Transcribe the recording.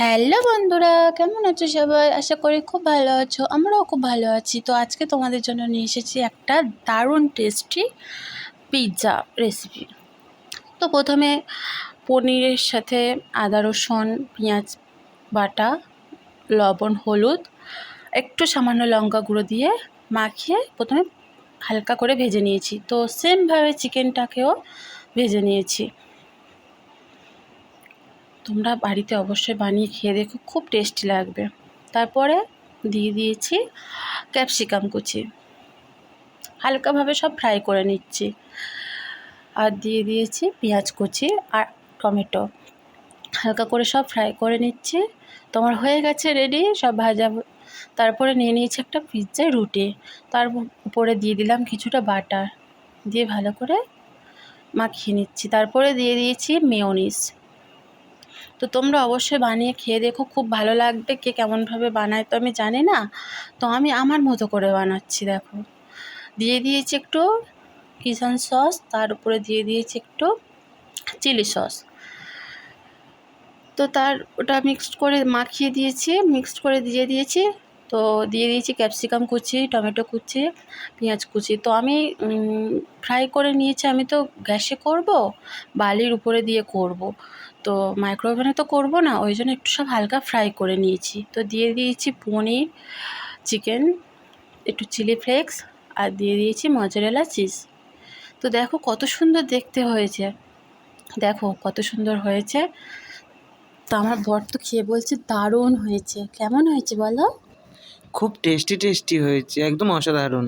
Hello বন্ধুরা, কেমন আছো সবাই? আশা করি খুব ভালো আছো। আমরাও খুব ভালো আছি। তো আজকে তোমাদের জন্য নিয়ে এসেছি একটা দারুণ টেস্টি পিৎজা রেসিপি। তো প্রথমে পনিরের সাথে আদা রসুন পেঁয়াজ বাটা, লবণ, হলুদ, একটু সামান্য লঙ্কা গুঁড়ো দিয়ে মাখিয়ে প্রথমে হালকা করে ভেজে নিয়েছি। তো সেমভাবে চিকেনটাকেও ভেজে নিয়েছি। তোমরা বাড়িতে অবশ্যই বানিয়ে খেয়ে দেখো, খুব টেস্টি লাগবে। তারপরে দিয়ে দিয়েছি ক্যাপসিকাম কুচি, হালকাভাবে সব ফ্রাই করে নিচ্ছি। আর দিয়ে দিয়েছি পেঁয়াজ কুচি আর টমেটো, হালকা করে সব ফ্রাই করে নিচ্ছি। তোমার হয়ে গেছে রেডি সব ভাজা। তারপরে নিয়ে নিয়েছি একটা পিৎজার রুটি, তার উপরে দিয়ে দিলাম কিছুটা বাটার, দিয়ে ভালো করে মাখিয়ে নিচ্ছি। তারপরে দিয়ে দিয়েছি মেয়োনিজ। তো তোমরা অবশ্যই বানিয়ে খেয়ে দেখো, খুব ভালো লাগবে। কে কেমনভাবে বানায় তো আমি জানি না, তো আমি আমার মতো করে বানাচ্ছি। দেখো, দিয়ে দিয়েছি একটু কিচেন সস, তার উপরে দিয়ে দিয়েছি একটু চিলি সস। তো ওটা মিক্সড করে মাখিয়ে দিয়েছি, মিক্সড করে দিয়ে দিয়েছি। তো দিয়ে দিয়েছি ক্যাপসিকাম কুচি, টমেটো কুচি, পেঁয়াজ কুচি। তো আমি ফ্রাই করে নিয়েছি। আমি তো গ্যাসে করব, বালির উপরে দিয়ে করব, তো মাইক্রোওভেনে তো করব না, ওই জন্য একটু সব হালকা ফ্রাই করে নিয়েছি। তো দিয়ে দিয়েছি পনির, চিকেন, একটু চিলি ফ্লেক্স, আর দিয়ে দিয়েছি মজেরেলা চিজ। তো দেখো কত সুন্দর দেখতে হয়েছে, দেখো কত সুন্দর হয়েছে। তো আমার বর তো খেয়ে বলছে দারুণ হয়েছে। কেমন হয়েছে বলো? খুব টেস্টি হয়েছে, একদম অসাধারণ।